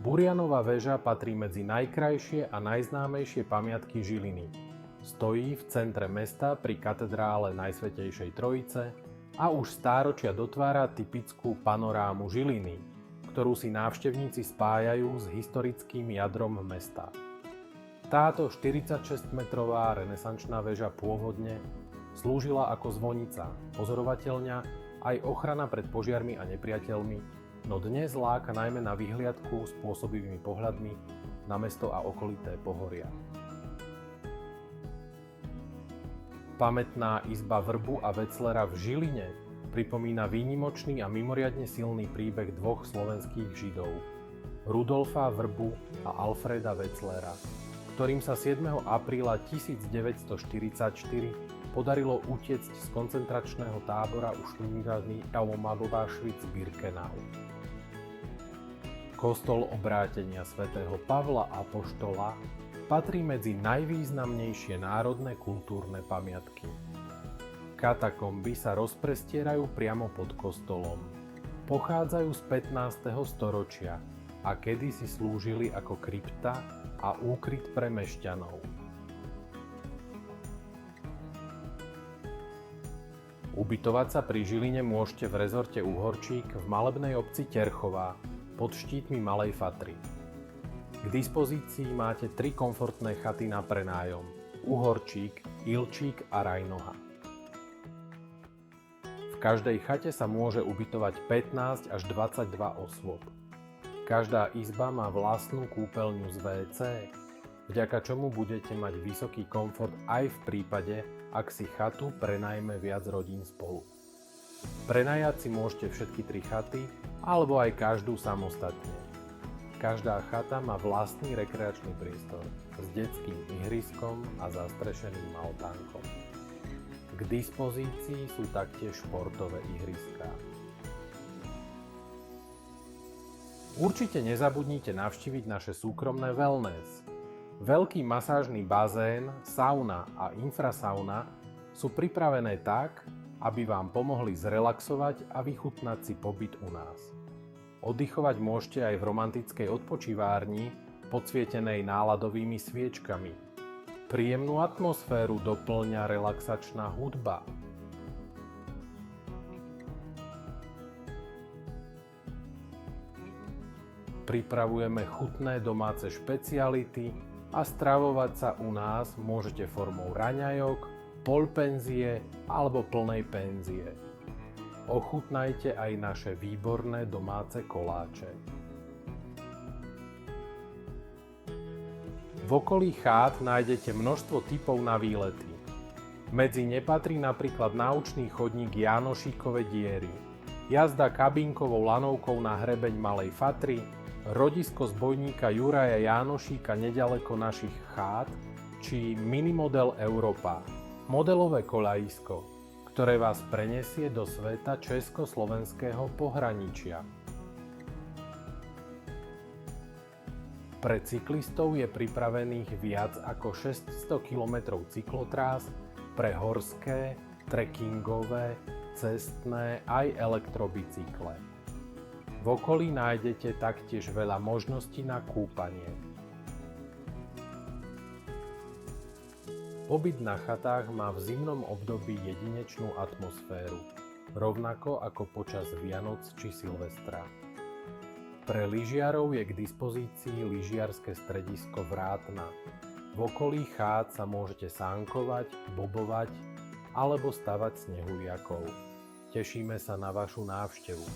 Burianova väža patrí medzi najkrajšie a najznámejšie pamiatky Žiliny. Stojí v centre mesta pri katedrále Najsvätejšej Trojice a už stáročia dotvára typickú panorámu Žiliny, ktorú si návštevníci spájajú s historickým jadrom mesta. Táto 46-metrová renesančná väža pôvodne slúžila ako zvonica, pozorovateľňa aj ochrana pred požiarmi a nepriateľmi, no dnes láka najmä na vyhliadku spôsobivými pohľadmi na mesto a okolité pohoria. Pamätná izba Vrbu a Wetzlera v Žiline pripomína výnimočný a mimoriadne silný príbeh dvoch slovenských Židov, Rudolfa Vrbu a Alfreda Wetzlera, ktorým sa 7. apríla 1944 podarilo utiecť z koncentračného tábora ušmíraný Auschwitz-Birkenau. Kostol obrátenia svätého Pavla Apoštola patrí medzi najvýznamnejšie národné kultúrne pamiatky. Katakomby sa rozprestierajú priamo pod kostolom. Pochádzajú z 15. storočia a kedysi slúžili ako krypta a úkryt pre mešťanov. Ubytovať sa pri Žiline môžete v rezorte Uhorčík v malebnej obci Terchová pod štítmi Malej Fatry. K dispozícii máte 3 komfortné chaty na prenájom: Uhorčík, Ilčík a Rajnoha. V každej chate sa môže ubytovať 15 až 22 osôb. Každá izba má vlastnú kúpeľňu z WC, vďaka čomu budete mať vysoký komfort aj v prípade, ak si chatu prenajme viac rodín spolu. Prenajať si môžete všetky 3 chaty, alebo aj každú samostatne. Každá chata má vlastný rekreačný priestor s detským ihriskom a zastrešeným altánkom. K dispozícii sú taktiež športové ihriská. Určite nezabudnite navštíviť naše súkromné wellness. Veľký masážny bazén, sauna a infrasauna sú pripravené tak, aby vám pomohli zrelaxovať a vychutnať si pobyt u nás. Oddychovať môžete aj v romantickej odpočívárni, podsvietenej náladovými sviečkami. Príjemnú atmosféru doplňa relaxačná hudba. Pripravujeme chutné domáce špeciality a stravovať sa u nás môžete formou raňajok, polpenzie alebo plnej penzie. Ochutnajte aj naše výborné domáce koláče. V okolí chát nájdete množstvo tipov na výlety. Medzi ne patrí napríklad naučný chodník Jánošíkove diery, jazda kabínkovou lanovkou na hrebeň Malej Fatry, rodisko zbojníka Juraja Jánošíka neďaleko našich chát, či minimodel Európa, modelové koľajisko, ktoré vás prenesie do sveta československého pohraničia. Pre cyklistov je pripravených viac ako 600 km cyklotrás pre horské, trekkingové, cestné aj elektrobicykle. V okolí nájdete taktiež veľa možností na kúpanie. Pobyt na chatách má v zimnom období jedinečnú atmosféru, rovnako ako počas Vianoc či Silvestra. Pre lyžiarov je k dispozícii lyžiarske stredisko Vrátna. V okolí chát sa môžete sánkovať, bobovať alebo stavať snehuliakov. Tešíme sa na vašu návštevu.